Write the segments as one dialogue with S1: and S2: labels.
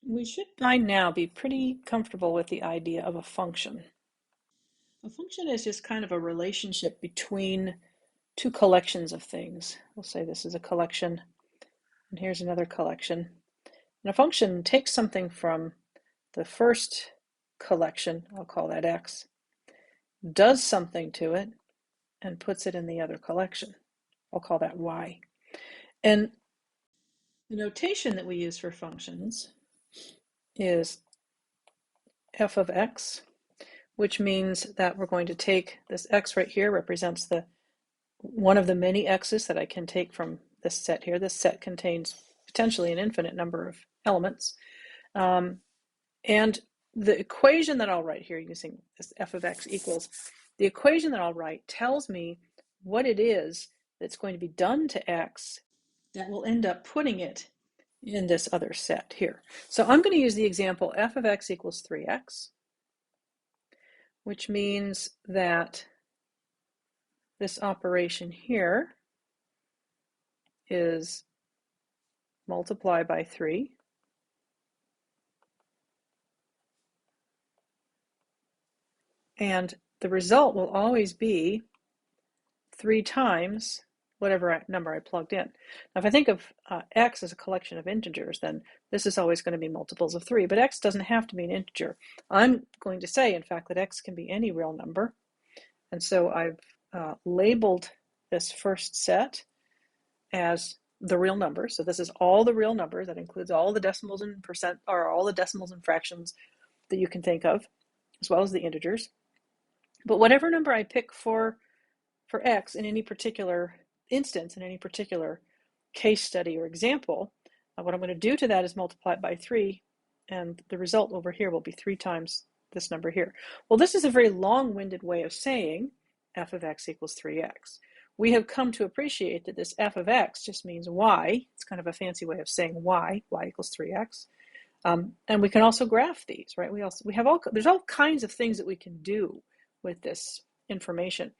S1: We should by now be pretty comfortable with the idea of a function. A function is just kind of a relationship between two collections of things. We'll say this is a collection, and here's another collection. And a function takes something from the first collection, I'll call that x, does something to it, and puts it in the other collection. I'll call that y. And the notation that we use for functions is f of x, which means that we're going to take this x right here represents one of the many x's that I can take from this set here. This set contains potentially an infinite number of elements. And the equation that I'll write here using this f of x equals, the equation that I'll write tells me what it is that's going to be done to x that will end up putting it in this other set here. So I'm going to use the example f of x equals 3x, which means that this operation here is multiply by 3. And the result will always be 3 times whatever number I plugged in. Now, if I think of x as a collection of integers, then this is always going to be multiples of 3. But x doesn't have to be an integer. I'm going to say, in fact, that x can be any real number. And so I've labeled this first set as the real numbers. So this is all the real numbers. That includes all the decimals and percent, or all the decimals and fractions that you can think of, as well as the integers. But whatever number I pick for x in any particular instance, in any particular case study or example, what I'm going to do to that is multiply it by 3, and the result over here will be 3 times this number here. Well, this is a very long-winded way of saying f of x equals 3x. We have come to appreciate that this f of x just means y. It's kind of a fancy way of saying y equals 3x. And we can also graph these, right? There's all kinds of things that we can do with this information.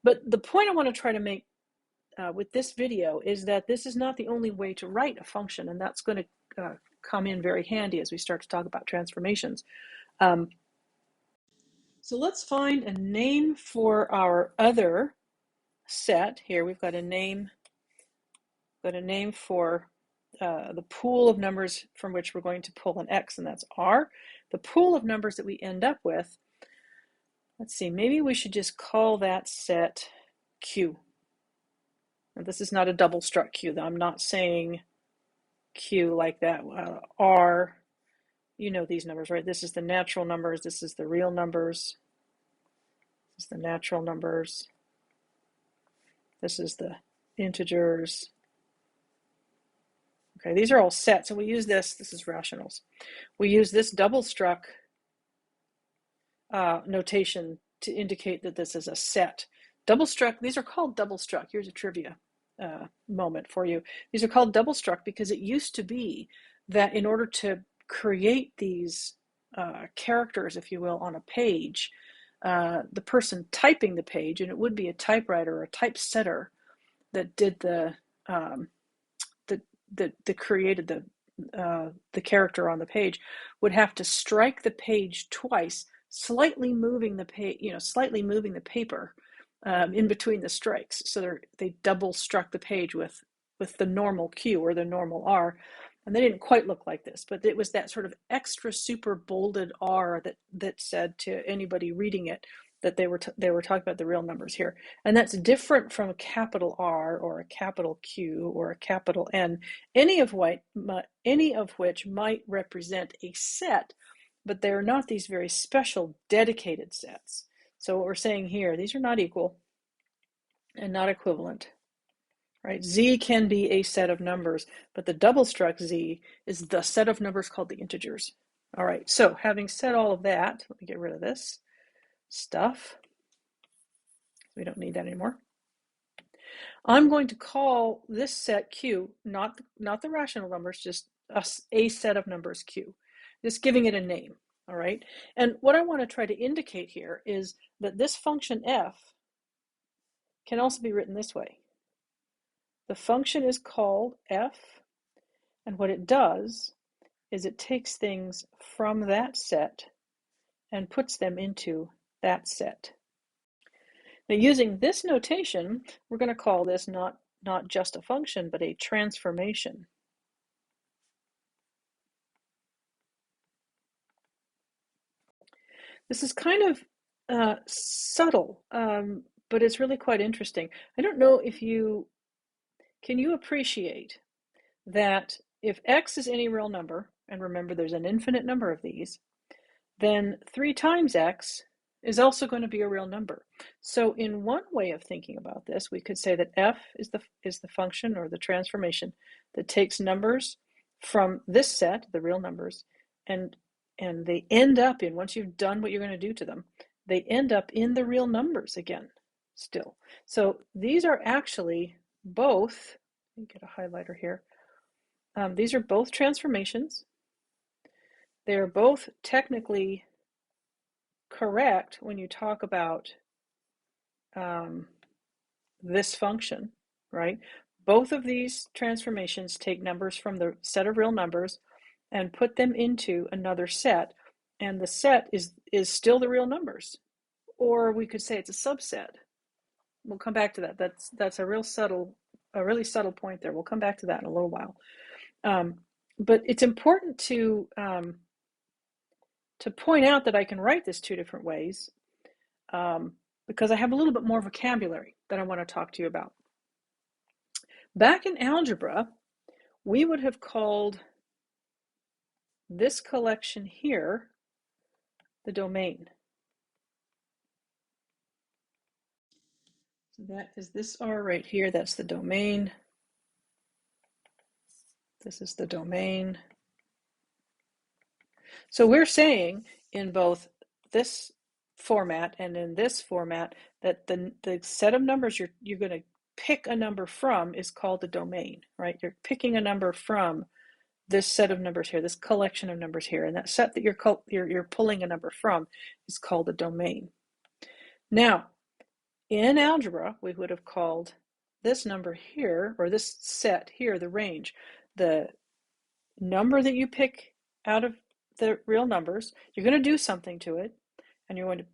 S1: But the point I want to try to make with this video is that this is not the only way to write a function, and that's going to come in very handy as we start to talk about transformations. So let's find a name for our other set here. We've got a name for the pool of numbers from which we're going to pull an x, and that's r. The pool of numbers that we end up with, let's see, maybe we should just call that set q. Now, this is not a double struct q. I'm not saying q like that. R, you know these numbers, right? This is the natural numbers. This is the real numbers. This is the natural numbers. This is the integers. Okay, these are all sets, and we use this is rationals. We use this double struct notation to indicate that this is a set. Double struct, these are called double struct. Here's a trivia moment for you. These are called double struct because it used to be that in order to create these characters, if you will, on a page, the person typing the page, and it would be a typewriter or a typesetter that did that created the character on the page, would have to strike the page twice, slightly moving the paper in between the strikes. So they double struck the page with the normal Q or the normal R, and they didn't quite look like this, but it was that sort of extra super bolded R that said to anybody reading it that they were talking about the real numbers here. And that's different from a capital R or a capital Q or a capital N, any of which might represent a set, but they're not these very special dedicated sets. So what we're saying here, these are not equal and not equivalent, right? Z can be a set of numbers, but the double struct Z is the set of numbers called the integers. All right, so having said all of that, let me get rid of this stuff. We don't need that anymore. I'm going to call this set Q, not the rational numbers, just a set of numbers Q, just giving it a name, all right? And what I want to try to indicate here is that this function f can also be written this way. The function is called f, and what it does is it takes things from that set and puts them into that set. Now, using this notation, we're going to call this not just a function, but a transformation. This is kind of subtle, but it's really quite interesting. I don't know if can you appreciate that if x is any real number, and remember there's an infinite number of these, then 3 times x is also going to be a real number. So in one way of thinking about this, we could say that f is the function or the transformation that takes numbers from this set, the real numbers, and they end up in, once you've done what you're going to do to them, they end up in the real numbers again, still. So these are actually both, let me get a highlighter here. These are both transformations. They're both technically correct when you talk about this function, right? Both of these transformations take numbers from the set of real numbers and put them into another set, and the set is still the real numbers. Or we could say it's a subset. We'll come back to that. That's a really subtle point there. We'll come back to that in a little while. But it's important to point out that I can write this 2 different ways, because I have a little bit more vocabulary that I want to talk to you about. Back in algebra, we would have called this collection here the domain. So that is this R right here, that's the domain. This is the domain. So we're saying in both this format and in this format that the set of numbers you're going to pick a number from is called the domain, right? You're picking a number from this set of numbers here, this collection of numbers here, and that set that you're pulling a number from is called a domain. Now, in algebra, we would have called this number here, or this set here, the range. The number that you pick out of the real numbers, you're going to do something to it, and you're going to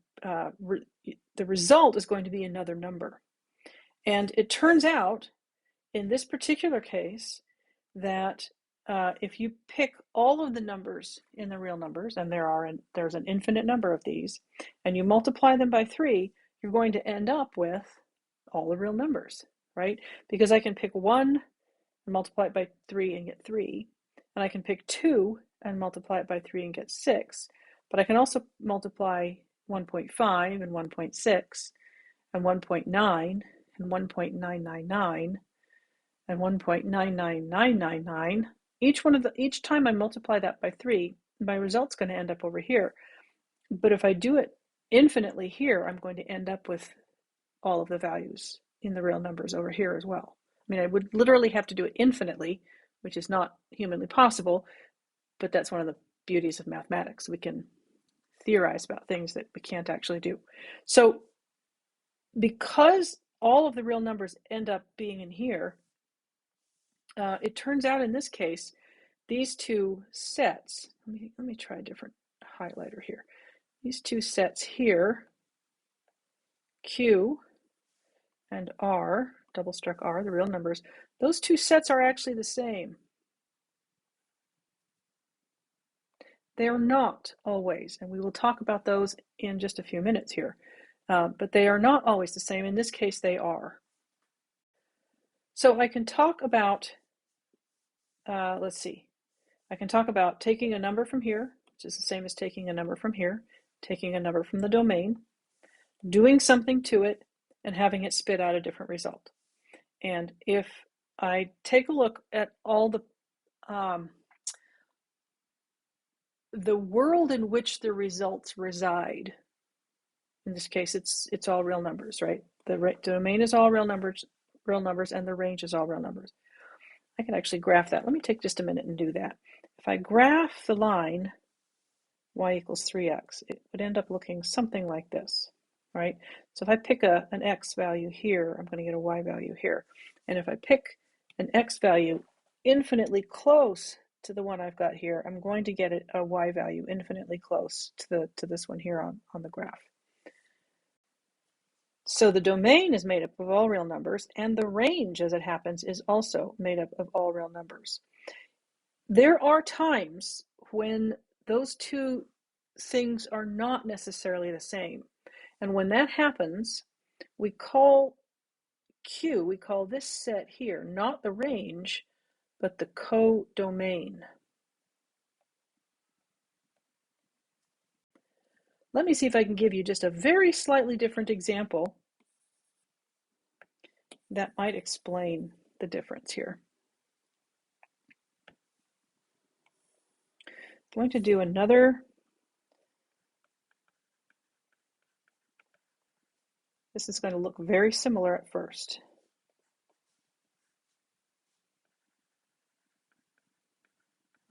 S1: the result is going to be another number. And it turns out, in this particular case, that if you pick all of the numbers in the real numbers, and there's an infinite number of these, and you multiply them by 3, you're going to end up with all the real numbers, right? Because I can pick 1 and multiply it by 3 and get 3, and I can pick 2 and multiply it by 3 and get 6, but I can also multiply 1.5 and 1.6 and 1.9 and 1.999 and 1.99999. Each time I multiply that by 3, my result's going to end up over here. But if I do it infinitely here, I'm going to end up with all of the values in the real numbers over here as well. I mean, I would literally have to do it infinitely, which is not humanly possible, but that's one of the beauties of mathematics. We can theorize about things that we can't actually do. So because all of the real numbers end up being in here, it turns out in this case, these 2 sets, let me try a different highlighter here. These 2 sets here, Q and R, double struck R, the real numbers, those 2 sets are actually the same. They're not always, and we will talk about those in just a few minutes here, but they are not always the same. In this case, they are. So I can talk about, let's see, I can talk about taking a number from here, which is the same as taking a number from here, taking a number from the domain, doing something to it, and having it spit out a different result. And if I take a look at all the world in which the results reside, in this case, it's all real numbers, right? The domain is all real numbers, and the range is all real numbers. I can actually graph that. Let me take just a minute and do that. If I graph the line y equals 3x, it would end up looking something like this, right? So if I pick an x value here, I'm going to get a y value here. And if I pick an x value infinitely close to the one I've got here, I'm going to get a y value infinitely close to this one here on the graph. So the domain is made up of all real numbers, and the range, as it happens, is also made up of all real numbers. There are times when those two things are not necessarily the same. And when that happens, we call Q, we call this set here, not the range, but the codomain. Let me see if I can give you just a very slightly different example that might explain the difference here. I'm going to do another. This is going to look very similar at first.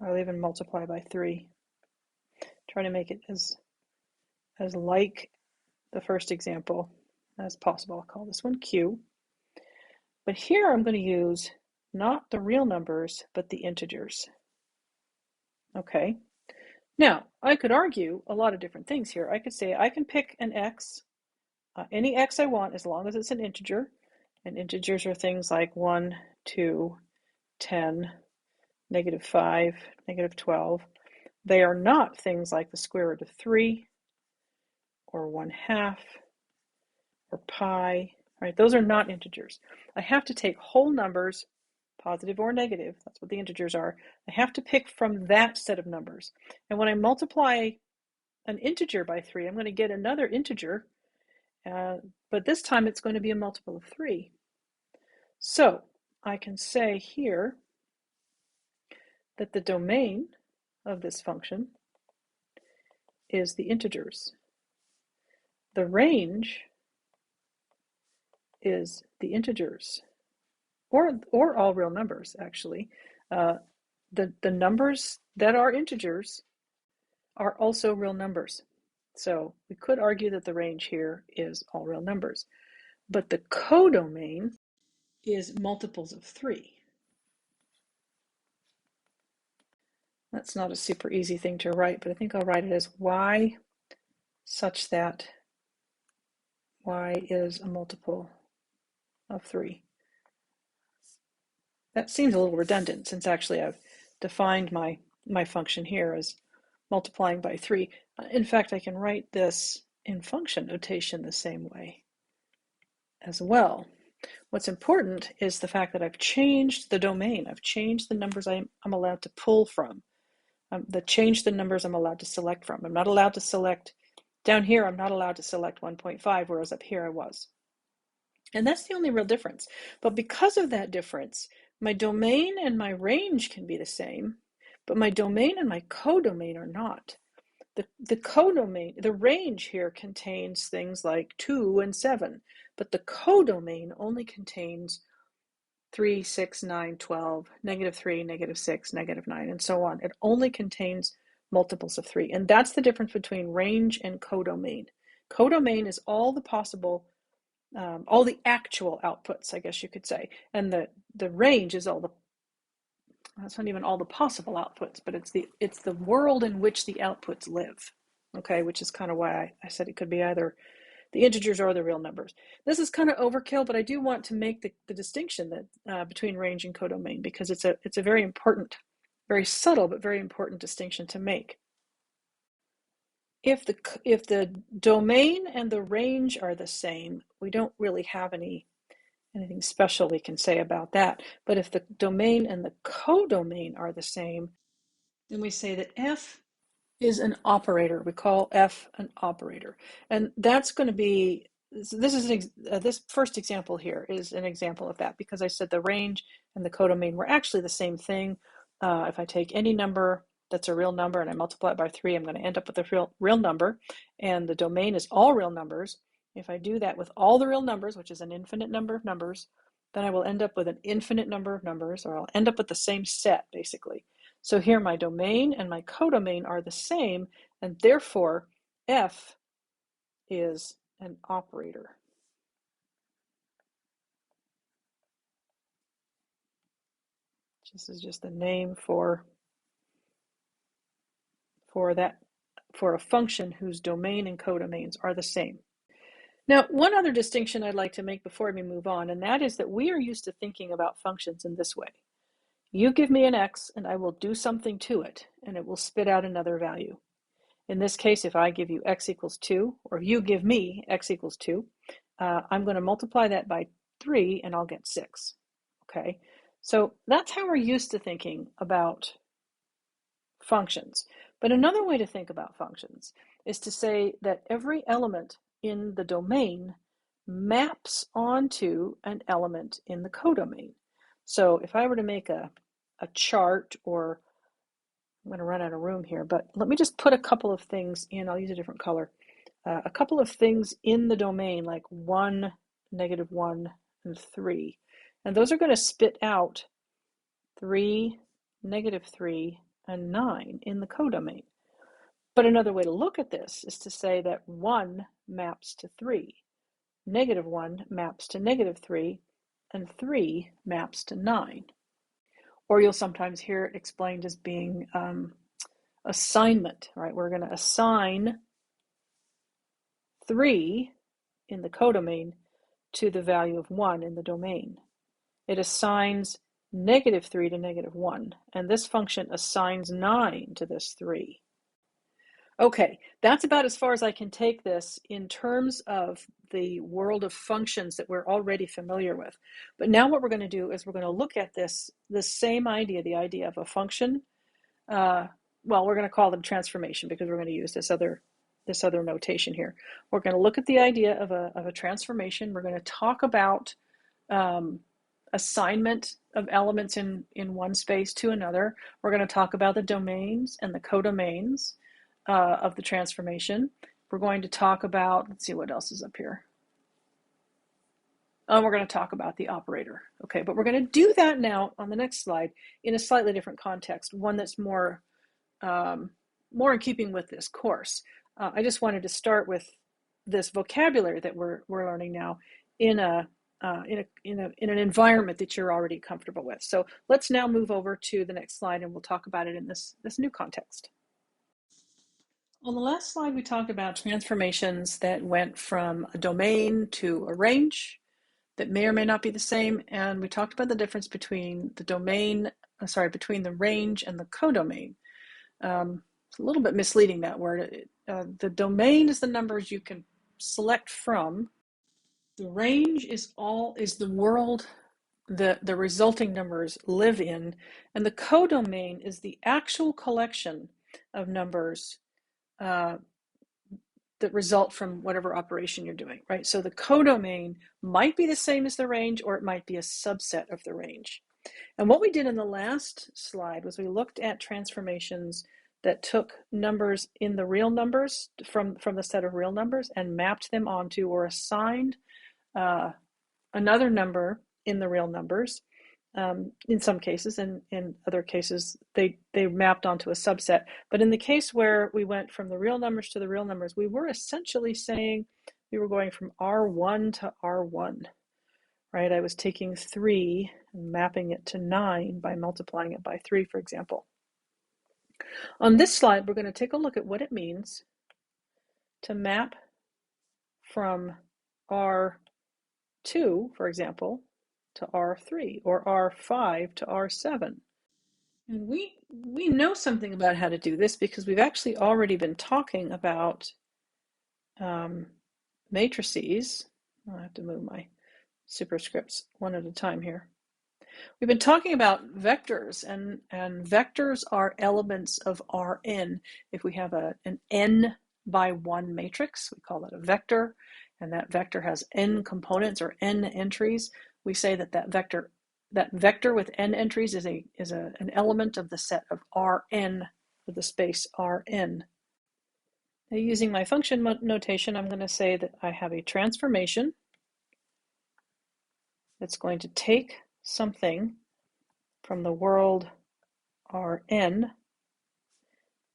S1: I'll even multiply by 3. Try to make it as like the first example as possible. I'll call this one Q. But here I'm going to use not the real numbers, but the integers. Okay. Now, I could argue a lot of different things here. I could say I can pick an x, any x I want, as long as it's an integer. And integers are things like 1, 2, 10, -5, -12. They are not things like the square root of 3 or 1/2 or pi. Right? Those are not integers. I have to take whole numbers, positive or negative. That's what the integers are. I have to pick from that set of numbers. And when I multiply an integer by 3, I'm going to get another integer, but this time it's going to be a multiple of 3. So I can say here that the domain of this function is the integers. The range is the integers, or all real numbers, actually. The numbers that are integers are also real numbers. So we could argue that the range here is all real numbers. But the codomain is multiples of 3. That's not a super easy thing to write, but I think I'll write it as y such that y is a multiple of 3. That seems a little redundant since actually I've defined my function here as multiplying by 3. In fact, I can write this in function notation the same way as well. What's important is the fact that I've changed the domain. I've changed the numbers I'm allowed to pull from. Changed the numbers I'm allowed to select from. I'm not allowed to select, down here I'm not allowed to select 1.5, whereas up here I was. And that's the only real difference. But because of that difference, my domain and my range can be the same, but my domain and my codomain are not. The codomain, the range here contains things like 2 and 7, but the codomain only contains 3, 6, 9, 12, -3, -6, -9, and so on. It only contains multiples of 3. And that's the difference between range and codomain. Codomain is all the possible, all the actual outputs, I guess you could say. And the range is all the, that's not even all the possible outputs, but it's the world in which the outputs live. Okay, which is kind of why I said it could be either the integers or the real numbers. This is kind of overkill, but I do want to make the distinction that between range and codomain, because it's a very important, very subtle, but very important distinction to make. If the domain and the range are the same, we don't really have anything special we can say about that. But if the domain and the codomain are the same, then we say that F is an operator. We call F an operator. And that's going to be, this first example here is an example of that, because I said the range and the codomain were actually the same thing. If I take any number that's a real number and I multiply it by 3, I'm going to end up with a real number. And the domain is all real numbers. If I do that with all the real numbers, which is an infinite number of numbers, then I will end up with an infinite number of numbers, or I'll end up with the same set, basically. So here my domain and my codomain are the same, and therefore F is an operator. This is just the name for for a function whose domain and codomains are the same. Now, one other distinction I'd like to make before we move on, and that is that we are used to thinking about functions in this way. You give me an x, and I will do something to it, and it will spit out another value. In this case, if I give you x equals 2, or if you give me x equals 2, I'm going to multiply that by 3, and I'll get 6. Okay, so that's how we're used to thinking about functions. But another way to think about functions is to say that every element in the domain maps onto an element in the codomain. So if I were to make a chart, or I'm going to run out of room here, but let me just put a couple of things in. I'll use a different color. A couple of things in the domain, like 1, -1, and 3. And those are going to spit out 3, -3, and 9 in the codomain. But another way to look at this is to say that 1 maps to 3, -1 maps to -3, and 3 maps to 9. Or you'll sometimes hear it explained as being assignment, right? We're going to assign 3 in the codomain to the value of 1 in the domain. It assigns -3 to -1, and this function assigns 9 to this 3. Okay, that's about as far as I can take this in terms of the world of functions that we're already familiar with. But now what we're going to do is we're going to look at this same idea, the idea of a function. Well, we're going to call it a transformation because we're going to use this other notation here. We're going to look at the idea of a transformation. We're going to talk about assignment of elements in one space to another. We're going to talk about the domains and the codomains of the transformation. We're going to talk about, let's see what else is up here. We're going to talk about the operator. Okay, but we're going to do that now on the next slide in a slightly different context, one that's more in keeping with this course. I just wanted to start with this vocabulary that we're learning now in an environment that you're already comfortable with. So let's now move over to the next slide, and we'll talk about it in this new context. On the last slide, we talked about transformations that went from a domain to a range that may or may not be the same, and we talked about the difference between the between the range and the codomain. It's a little bit misleading, that word. The domain is the numbers you can select from. The range is the world the resulting numbers live in, and the codomain is the actual collection of numbers that result from whatever operation you're doing, right? So the codomain might be the same as the range, or it might be a subset of the range. And what we did in the last slide was we looked at transformations that took numbers in the real numbers from the set of real numbers and mapped them onto, or assigned another number in the real numbers. In some cases, and in other cases, they mapped onto a subset. But in the case where we went from the real numbers to the real numbers, we were essentially saying we were going from R1 to R1, right? I was taking 3 and mapping it to 9 by multiplying it by 3, for example. On this slide, we're going to take a look at what it means to map from R2, for example, to R3, or R5 to R7. And we know something about how to do this because we've actually already been talking about matrices. I have to move my superscripts one at a time here. We've been talking about vectors, and vectors are elements of Rn. If we have an n by 1 matrix, we call that a vector, and that vector has n components or n entries. We say that vector with n entries is an element of the set of Rn with the space Rn. Now, using my function notation, I'm going to say that I have a transformation that's going to take something from the world Rn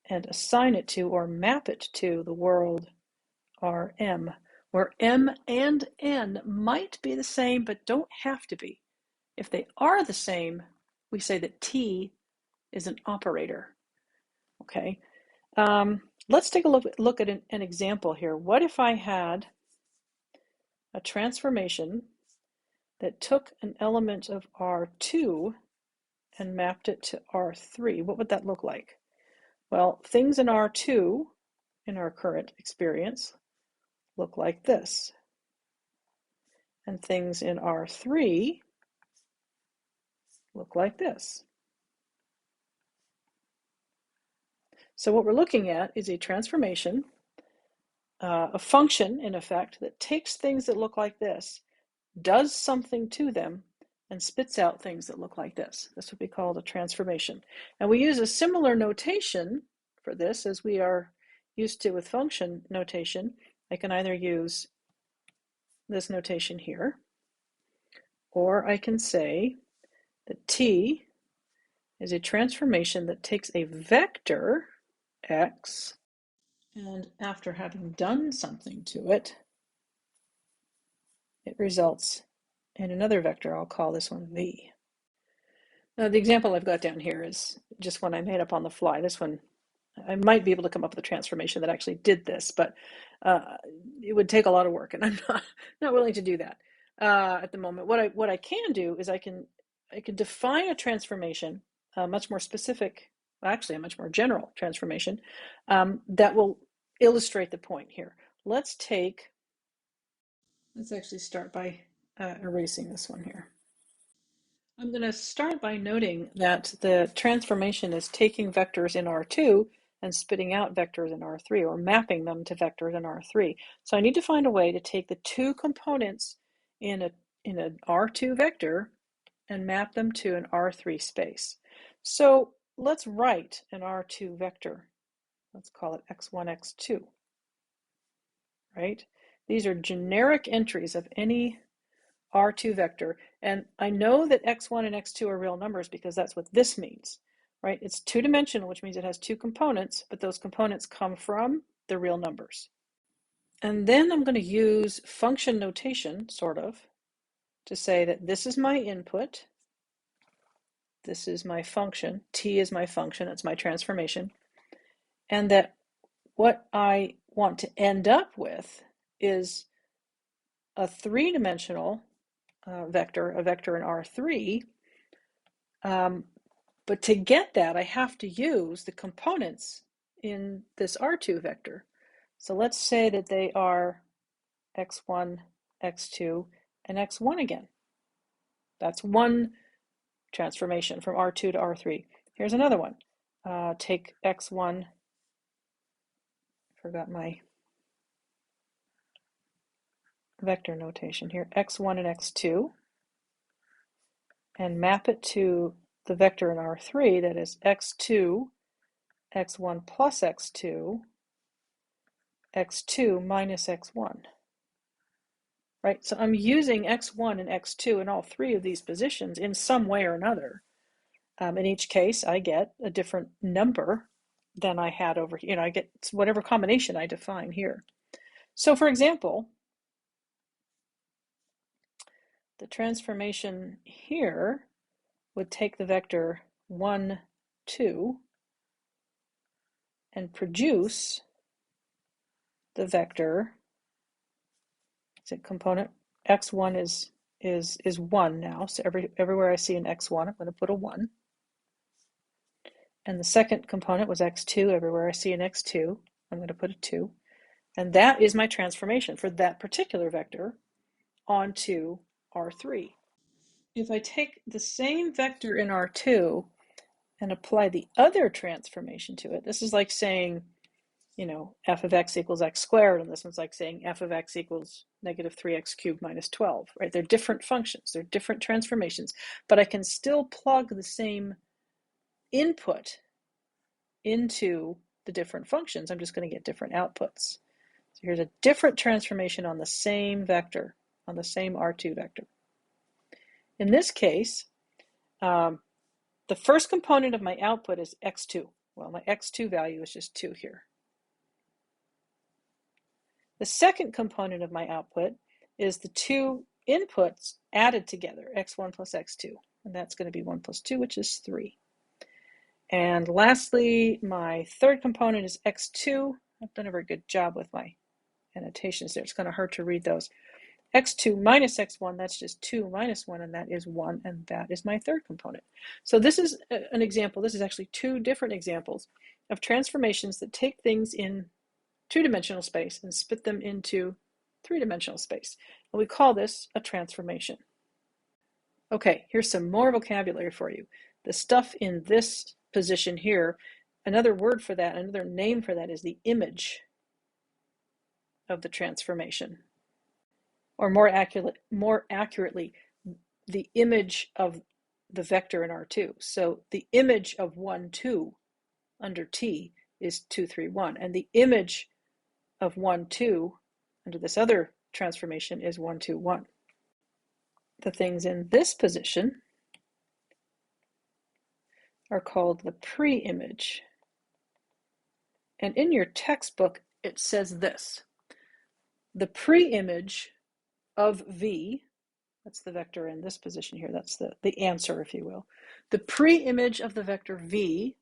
S1: and assign it to, or map it to, the world Rm, where m and n might be the same but don't have to be. If they are the same, we say that T is an operator. Okay, Let's take a look at an example here. What if I had a transformation that took an element of R2 and mapped it to R3? What would that look like? Well, things in R2, in our current experience, look like this. And things in R3 look like this. So what we're looking at is a transformation, a function, in effect, that takes things that look like this, does something to them, and spits out things that look like this. This would be called a transformation. And we use a similar notation for this as we are used to with function notation. I can either use this notation here, or I can say that T is a transformation that takes a vector, x, and after having done something to it, it results in another vector. I'll call this one v. Now, the example I've got down here is just one I made up on the fly. This one, I might be able to come up with a transformation that actually did this, but it would take a lot of work, and I'm not willing to do that at the moment. What I can do is I can define a transformation, a much more specific, actually a much more general transformation that will illustrate the point here. Let's actually start by erasing this one here. I'm going to start by noting that the transformation is taking vectors in R2 and spitting out vectors in R3, or mapping them to vectors in R3. So I need to find a way to take the two components in an R2 vector and map them to an R3 space. So let's write an R2 vector. Let's call it x1, x2, right? These are generic entries of any R2 vector, and I know that x1 and x2 are real numbers because that's what this means, right? It's two-dimensional, which means it has two components, but those components come from the real numbers. And then I'm going to use function notation, sort of, to say that this is my input, this is my function, t is my function, that's my transformation, and that what I want to end up with is a three-dimensional vector, a vector in R3. But to get that, I have to use the components in this R2 vector. So let's say that they are x1, x2, and x1 again. That's one transformation from R2 to R3. Here's another one. Take x1, forgot my vector notation here, x1 and x2, and map it to the vector in R3, that is x2, x1 plus x2, x2 minus x1. Right, so I'm using x1 and x2 in all three of these positions in some way or another. In each case, I get a different number than I had over here. I get whatever combination I define here. So for example, the transformation here would take the vector 1, 2, and produce the vector, component x1 is 1 now. So everywhere I see an x1, I'm going to put a 1. And the second component was x2. Everywhere I see an x2, I'm going to put a 2. And that is my transformation for that particular vector onto R3. If I take the same vector in R2 and apply the other transformation to it, this is like saying, f of x equals x squared, and this one's like saying f of x equals negative 3x cubed minus 12, right? They're different functions, they're different transformations, but I can still plug the same input into the different functions. I'm just going to get different outputs. So here's a different transformation on the same vector, on the same R2 vector. In this case, the first component of my output is x2. Well, my x2 value is just 2 here. The second component of my output is the two inputs added together, x1 plus x2, and that's going to be 1 plus 2, which is 3. And lastly, my third component is x2. I've done a very good job with my annotations there. It's going to hurt to read those. X2 minus x1, that's just 2 minus 1, and that is 1, and that is my third component. So this is an example. This is actually two different examples of transformations that take things in two-dimensional space and split them into three-dimensional space. And we call this a transformation. Okay, here's some more vocabulary for you. The stuff in this position here, another word for that, another name for that is the image of the transformation. Or more accurately, the image of the vector in R2. So the image of 1, 2 under T is 2, 3, 1. And the image of 1, 2 under this other transformation is 1, 2, 1. The things in this position are called the pre-image. And in your textbook, it says this: the pre-image of V, that's the vector in this position here, that's the answer, if you will. The pre-image of the vector V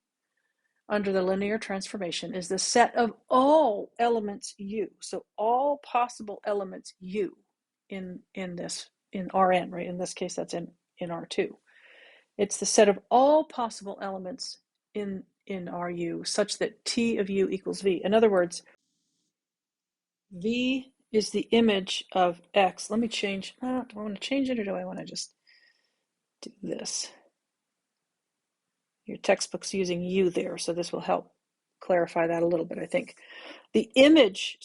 S1: under the linear transformation is the set of all elements U. So all possible elements U in this, in Rn, right? In this case, that's in R2. It's the set of all possible elements in Ru such that T of U equals V. In other words, V is the image of X. Let me change, do I want to change it or do I want to just do this? Your textbook's using U there, so this will help clarify that a little bit, I think. The image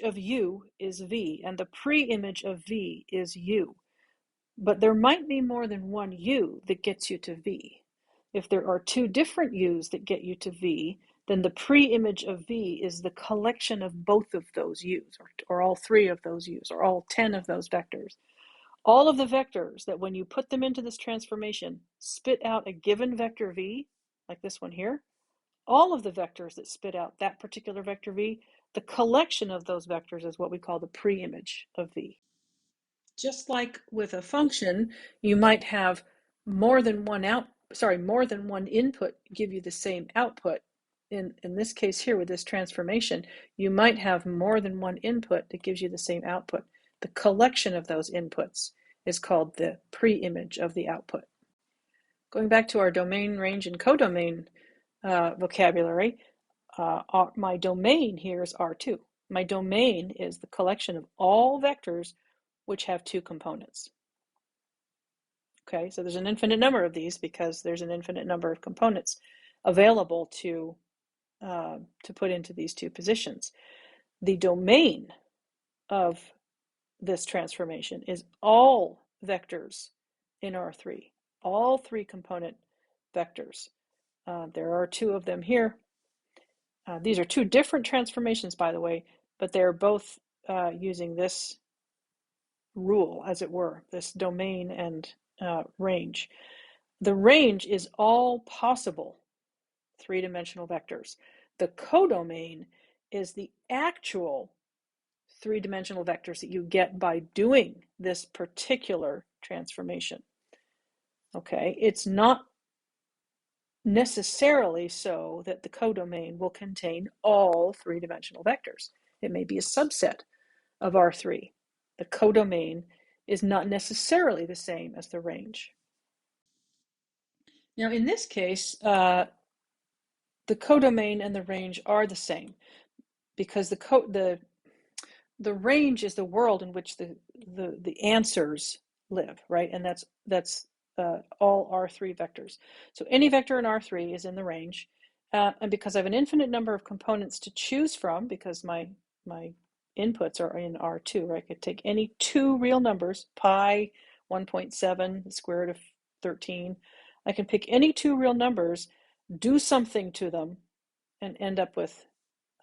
S1: of U is V, and the pre-image of V is U. But there might be more than one U that gets you to V. If there are two different U's that get you to V, then the pre-image of V is the collection of both of those U's, or all three of those U's, or all 10 of those vectors. All of the vectors that when you put them into this transformation spit out a given vector V, like this one here, all of the vectors that spit out that particular vector V, the collection of those vectors is what we call the pre-image of V. Just like with a function, you might have more than one input give you the same output. In this case here with this transformation, you might have more than one input that gives you the same output. The collection of those inputs is called the pre-image of the output. Going back to our domain, range, and codomain vocabulary, my domain here is R2. My domain is the collection of all vectors which have two components. Okay, so there's an infinite number of these because there's an infinite number of components available to put into these two positions. The domain of this transformation is all vectors in R3, all three component vectors. There are two of them here. These are two different transformations, by the way, but they're both using this rule, as it were, this domain and range. The range is all possible three-dimensional vectors. The codomain is the actual three-dimensional vectors that you get by doing this particular transformation. Okay, it's not necessarily so that the codomain will contain all three-dimensional vectors. It may be a subset of R3. The codomain is not necessarily the same as the range. Now, in this case, the codomain and the range are the same because the range is the world in which the answers live, right? And that's all R3 vectors. So any vector in R3 is in the range, and because I have an infinite number of components to choose from, because my inputs are in R2, right? I could take any two real numbers, pi 1.7, the square root of 13. I can pick any two real numbers, do something to them, and end up with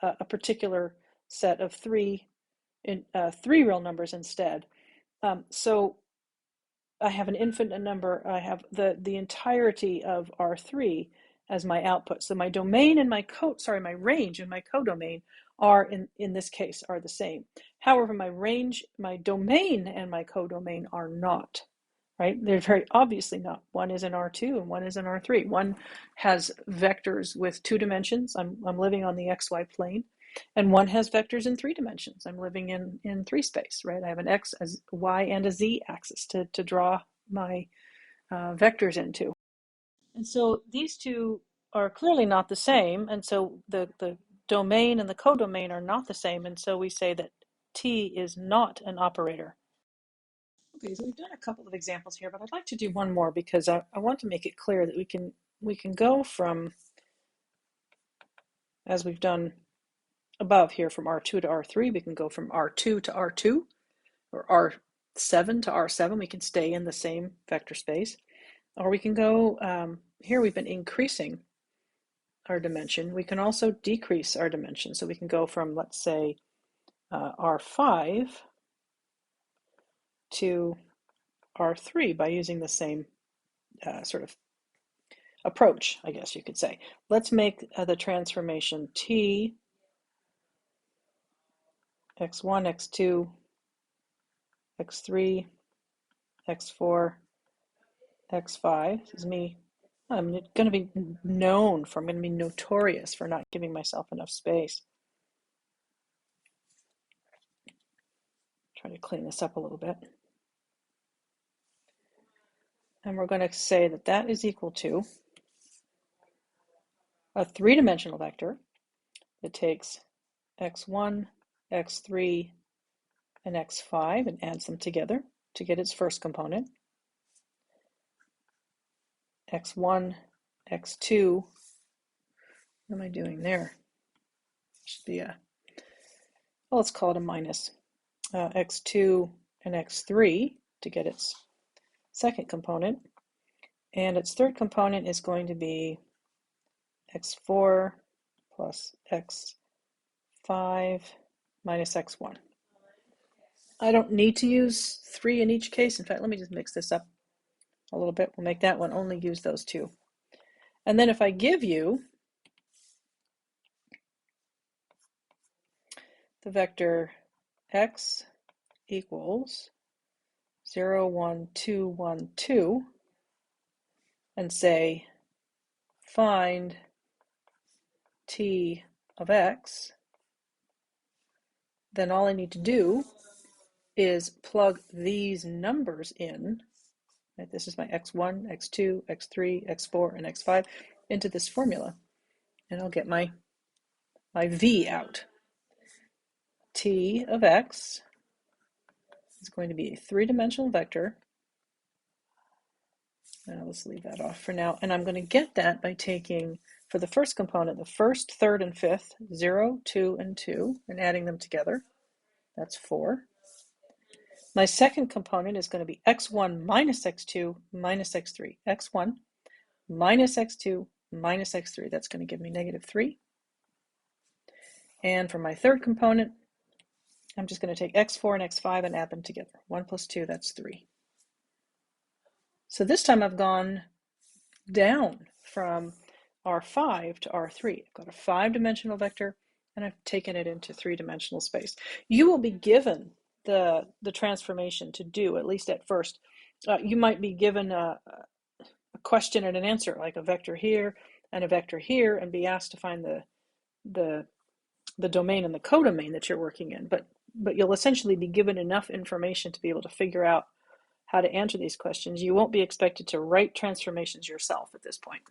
S1: a particular set of three real numbers instead. So I have an infinite number. I have the entirety of R3 as my output. So my domain and my range and my codomain are in this case are the same. However, my domain and my codomain are not. right? They're very obviously not. One is in R2 and one is in R3. One has vectors with 2 dimensions. I'm living on the XY plane. And one has vectors in 3 dimensions. I'm living in 3 space, right? I have an X, a Y, and a Z axis to draw my vectors into. And so these two are clearly not the same. And so the domain and the codomain are not the same. And so we say that T is not an operator. Okay, so we've done a couple of examples here, but I'd like to do one more because I want to make it clear that we can go from, as we've done above here, from R2 to R3, we can go from R2 to R2, or R7 to R7. We can stay in the same vector space, or we can go, here we've been increasing our dimension. We can also decrease our dimension. So we can go from, let's say, R5 to R3 by using the same sort of approach, I guess you could say. Let's make the transformation T x1, x2, x3, x4, x5. This is me. I'm going to be known for, I'm going to be notorious for not giving myself enough space. Try to clean this up a little bit. And we're going to say that that is equal to a 3-dimensional vector that takes x1, x3, and x5 and adds them together to get its first component. x1, x2, what am I doing there? Should be a, well, let's call it a minus. X2 and x3 to get its second component. And its third component is going to be x4 plus x5 minus x1. I don't need to use 3 in each case. In fact, let me just mix this up a little bit. We'll make that one only use those 2. And then if I give you the vector x equals 0, 1, 2, 1, 2, and say find t of x, then all I need to do is plug these numbers in. Right? This is my x1, x2, x3, x4, and x5 into this formula, and I'll get my v out. T of x is going to be a 3-dimensional vector. Let's leave that off for now. And I'm going to get that by taking, for the first component, the first, third, and fifth, 0, 2, and 2, and adding them together. That's 4. My second component is going to be x1 minus x2 minus x3. x1 minus x2 minus x3. That's going to give me -3. And for my third component, I'm just going to take x4 and x5 and add them together. 1 plus 2, that's 3. So this time I've gone down from R5 to R3. I've got a 5-dimensional vector, and I've taken it into 3-dimensional space. You will be given the transformation to do, at least at first. You might be given a question and an answer, like a vector here and a vector here, and be asked to find the domain and the codomain that you're working in. But you'll essentially be given enough information to be able to figure out how to answer these questions. You won't be expected to write transformations yourself at this point.